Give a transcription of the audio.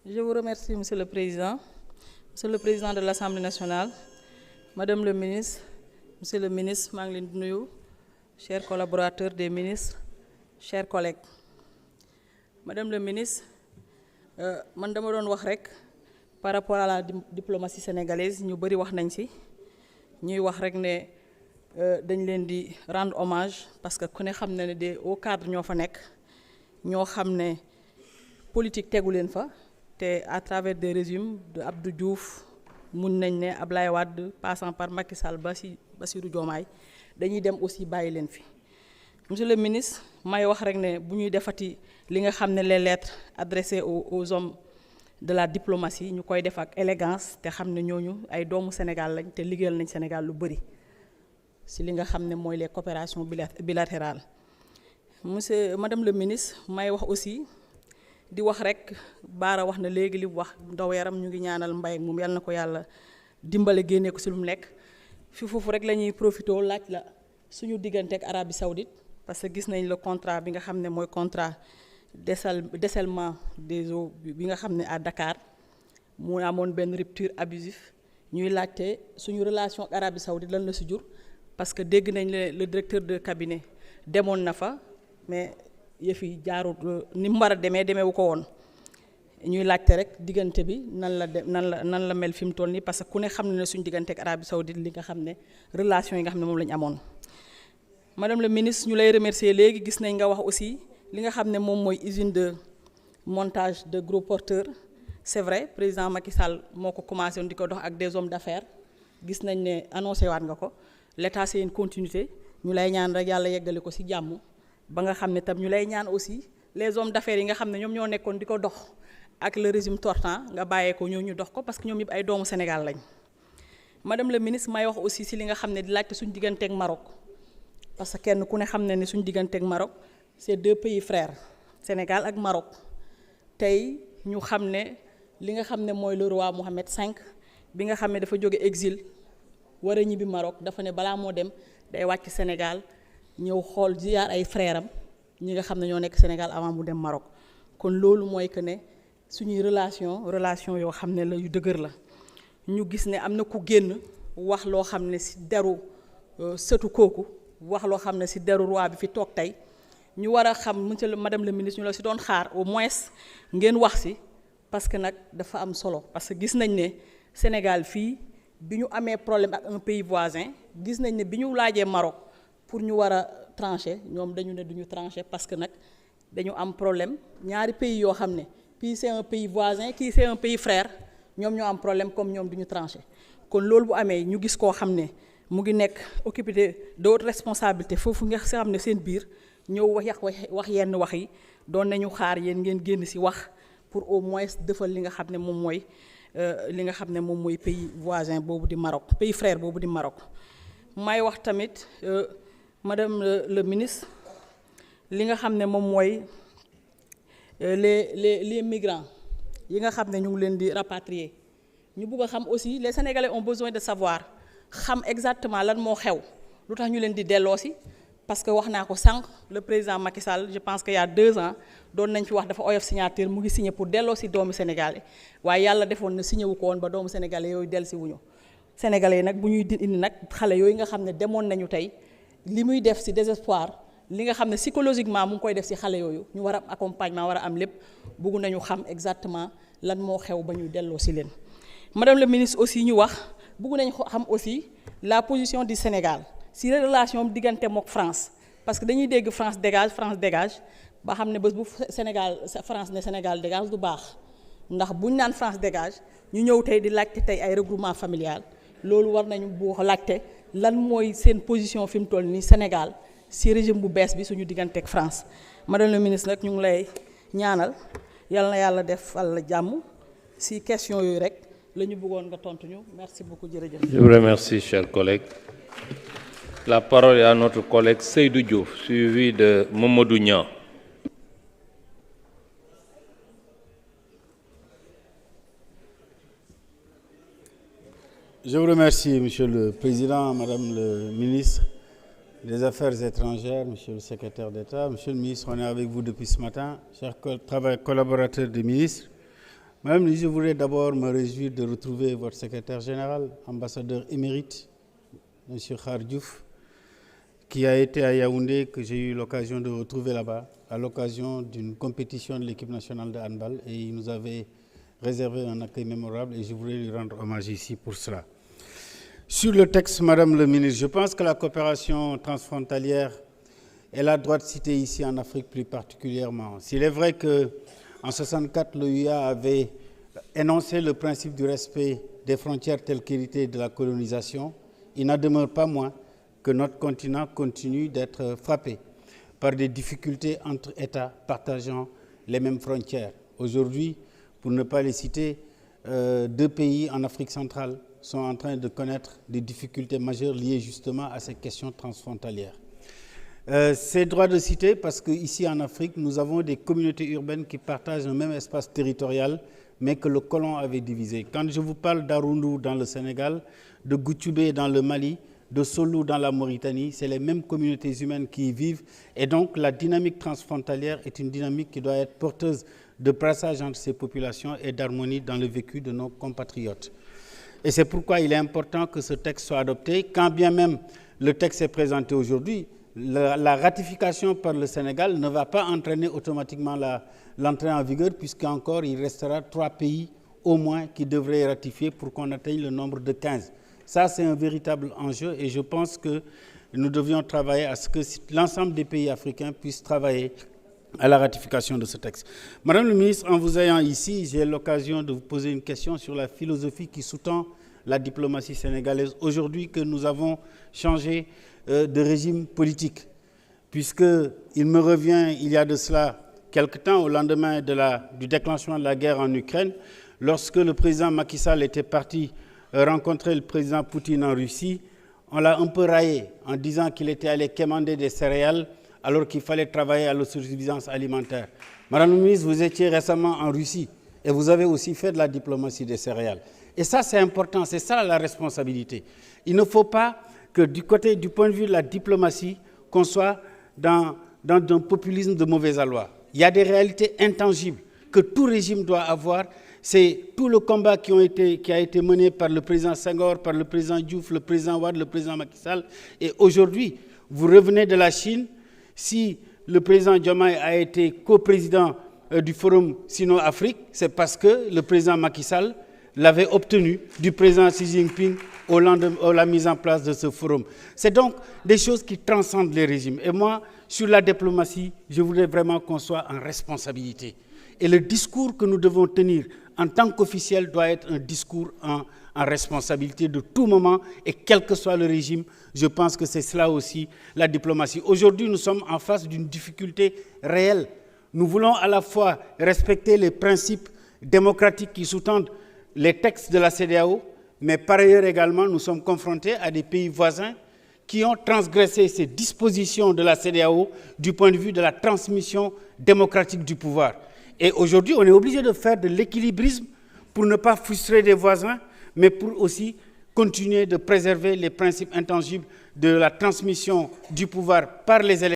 Je vous remercie, Monsieur le Président de l'Assemblée nationale, Madame le ministre, Monsieur le ministre, maa ngi leen di nuyu, chers collaborateurs des ministres, chers collègues. Madame le ministre, man dama doon wax rek par rapport à la diplomatie sénégalaise ñu bëri wax nañ ci ñuy wax rek ne dañ leen di rendre hommage parce que ku ne xam na ne des hauts cadres ñoo fa nekk ñoo xam ne politique tegu leen fa te à travers des régimes de Abdou Diouf mun nañ ne Ablaye Wade passant par Macky Sall ba ci Bassirou Diomaye dañuy dem aussi bàyyi leen fi. Monsieur le ministre may wax rek ne bu ñuy defati li nga xam ne les lettres adressées aux hommes de la diplomatie ñu koy def ak élégance te xam ne ñooñu ay doomu Sénégal lañ te liggéeyal nañ Sénégal lu bëri si li nga xam ne mooy les coopérations bilatérales. Madame le ministre may wax aussi di wax rek Baara wax na léegi li wax ndaw yaram ñu ngi ñaanal mbay moom yal na ko yàlla dimbale génnee ko si lu mu nekk fi foofu rek la ñuy profité laaj la suñu diggante ak Arabie Saoudite parce que gis nañ le contrat bi nga xam ne mooy contrat dessalement des eaux bi nga xam ne à Dakar mu amoon benn rupture abusive ñuy laajte suñu relation ak Arabie Saoudite lan la si jur parce que dégg nañ le directeur de cabinet demoon na fa mais yëf yi jaarut ni mu war a demeewu ko woon ñuy laajte rek diggante bi nan la mel fi mu toll nii parce que ku ne xam ne suñu diggante ak Arabie Saoudite li nga xam ne relation yi nga xam ne moom la ñu amoon. Madame le ministre ñu lay remercier léegi gis nañ nga wax aussi li nga xam ne moom mooy usine de montage de gros porteurs c'est vrai président Macky Sall moo ko commencé woon di ko dox ak des hommes d'affaires gis nañ ne annoncé waat nga ko l'état c'est une continuité ñu lay ñaan rek yàlla yeggale ko ci jàmm. ba nga xam ne tam ñu lay ñaan aussi les hommes d'affaires yi nga xam ne ñoom ñoo nekkoon di ko dox ak le régime sortant nga bàyyee ko ñoo ñu dox ko parce que ñoom yëpp ay doomu Sénégal lañ. Madame le ministre may wax aussi ci li nga xam ne di laajte suñu digganteeg Maroc parce que kenn ku ne xam ne ni suñu digganteeg Maroc c'est deux pays frères Sénégal ak Maroc tey ñu xam ne li nga xam ne mooy le roi Mohammed V bi nga xam ne dafa jóge exil war a ñibbi Maroc dafa ne balaa moo dem day wàcc Sénégal. ñëw xool ziyaar ay frères am ñi nga xam ne ñoo nekk Sénégal avant mu dem Maroc kon loolu mooy que ne suñuy relation yoo xam ne la yu dëgër la ñu gis ne am na ku génn wax loo xam ne ci deru sëtu kooku wax loo xam ne ci deru roi bi fi toog tey ñu war a xam madame le ministre ñu la ci doon xaar au moins ngeen wax ci parce que nag dafa am solo parce que gis nañ ne Sénégal fii bi ñu amee problème ak un pays voisin gis nañ ne bi ñu laajee Maroc pour ñu war a trancher ñoom dañu ne duñu trancher parce que nag dañu am problème ñaari pays yoo xam ne kii c'est un pays voisin kii c'est un pays frère ñoom ñoo am problème comme ñoom duñu trancher kon loolu bu amee ñu gis koo xam ne mu ngi nekk occupé d'autres responsabilités foofu nga xam ne seen biir ñëw wax yenn wax yi doon nañu xaar yéen ngeen génn ci wax pour au moins defal li nga xam ne moom mooy pays voisin boobu di Maroc pays frère boobu di Maroc may wax tamit Madame le ministre li nga xam ne moom mooy les migrants yi nga xam ne ñu ngi leen di rapatrier ñu bëgg a xam aussi les Sénégalais ont besoin de savoir xam exactement lan moo xew lu tax ñu leen di delloosi parce que wax naa ko sànq le président Macky Sall je pense que y a 2 ans doon nañ fi wax dafa oyof signature mu ngi signé pour delloosi doomu Sénégalais waaye yàlla defoon na signé wu ko woon ba doomu Sénégalais yooyu dellusi wuñu Sénégalais nag bu ñuy indi nag xale yooyu nga xam ne demoon nañu tey li muy def ci désespoir li nga xam ne psychologiquement mu ngi koy def ci xale yooyu ñu war a am accompagnement war a am lépp bëgg nañu xam exactement lan moo xew ba ñu delloo ci leen. Madame le ministre aussi ñu wax bëgg nañu xam aussi la position du Sénégal ci relation diggante mook France parce que dañuy dégg France dégage ba xam ne bés bu France ne Sénégal dégage du baax ndax bu ñu naan France dégage ñu ñëw tey di laajte tey ay regroupement familial loolu war nañu boo laajte lan mooy seen position fi mu toll nii Sénégal ci régime bu bees bi suñu diggante ak France. Madame le ministre nag ñu ngi lay ñaanal yal na yàlla defal la jàmm ci question yooyu rek la ñu bëggoon nga tontu ñu merci beaucoup jërëjëf. Je vous remercie, chers collègues. La parole est à notre collègue Seydou Diouf, suivi de Mamadou Niang. Je vous remercie, Monsieur le Président, Madame le Ministre des Affaires étrangères, Monsieur le Secrétaire d'État, Monsieur le Ministre, on est avec vous depuis ce matin, chers collaborateurs du ministre. Madame la ministre, je voudrais d'abord me réjouir de retrouver votre secrétaire général, ambassadeur émérite, M. Khar Diouf, qui a été à Yaoundé, que j'ai eu l'occasion de retrouver là-bas, à l'occasion d'une compétition de l'équipe nationale de handball, et il nous avait réservé un accueil mémorable, et je voudrais lui rendre hommage ici pour cela. Sur le texte, Madame le ministre, je pense que la coopération transfrontalière est la droite citée ici en Afrique plus particulièrement. S'il est vrai qu'en 1964, l'OUA avait énoncé le principe du respect des frontières telles qu'héritées de la colonisation, il n'en demeure pas moins que notre continent continue d'être frappé par des difficultés entre États partageant les mêmes frontières. Aujourd'hui, pour ne pas les citer, 2 pays en Afrique centrale sont en train de connaître des difficultés majeures liées justement à ces questions transfrontalières. C'est droit de citer parce qu'ici en Afrique, nous avons des communautés urbaines qui partagent un même espace territorial, mais que le colon avait divisé. Quand je vous parle d'Arundu dans le Sénégal, de Goutoubé dans le Mali, de Solou dans la Mauritanie, c'est les mêmes communautés humaines qui y vivent. Et donc la dynamique transfrontalière est une dynamique qui doit être porteuse de brassage entre ces populations et d'harmonie dans le vécu de nos compatriotes. Et c'est pourquoi il est important que ce texte soit adopté. Quand bien même le texte est présenté aujourd'hui, la ratification par le Sénégal ne va pas entraîner automatiquement l'entrée en vigueur, puisqu'encore il restera 3 pays au moins qui devraient ratifier pour qu'on atteigne le nombre de 15. Ça, c'est un véritable enjeu et je pense que nous devions travailler à ce que l'ensemble des pays africains puissent travailler à la ratification de ce texte. Madame le ministre, en vous ayant ici, j'ai l'occasion de vous poser une question sur la philosophie qui sous-tend la diplomatie sénégalaise aujourd'hui que nous avons changé de régime politique. Puisqu'il me revient, il y a de cela quelque temps, au lendemain du déclenchement de la guerre en Ukraine, lorsque le président Macky Sall était parti rencontrer le président Poutine en Russie, on l'a un peu raillé en disant qu'il était allé quémander des céréales alors qu'il fallait travailler à l'autosuffisance alimentaire. Madame la ministre, vous étiez récemment en Russie et vous avez aussi fait de la diplomatie des céréales. Et ça, c'est important, c'est ça la responsabilité. Il ne faut pas que du point de vue de la diplomatie, qu'on soit dans un populisme de mauvais aloi. Il y a des réalités intangibles que tout régime doit avoir. C'est tout le combat qui a été mené par le président Senghor, par le président Diouf, le président Wade, le président Macky Sall. Et aujourd'hui, vous revenez de la Chine. Si le président Diomaye a été coprésident du Forum Sino-Afrique, c'est parce que le président Macky Sall l'avait obtenu du président Xi Jinping au lendemain de la mise en place de ce forum. C'est donc des choses qui transcendent les régimes. Et moi, sur la diplomatie, je voudrais vraiment qu'on soit en responsabilité. Et le discours que nous devons tenir en tant qu'officiel doit être un discours en responsabilité de tout moment et quel que soit le régime. Je pense que c'est cela aussi la diplomatie. Aujourd'hui, nous sommes en face d'une difficulté réelle. Nous voulons à la fois respecter les principes démocratiques qui sous-tendent les textes de la CEDEAO, mais par ailleurs également, nous sommes confrontés à des pays voisins qui ont transgressé ces dispositions de la CEDEAO du point de vue de la transmission démocratique du pouvoir. Et aujourd'hui, on est obligé de faire de l'équilibrisme pour ne pas frustrer des voisins, mais pour aussi continuer de préserver les principes intangibles de la transmission du pouvoir par les élections.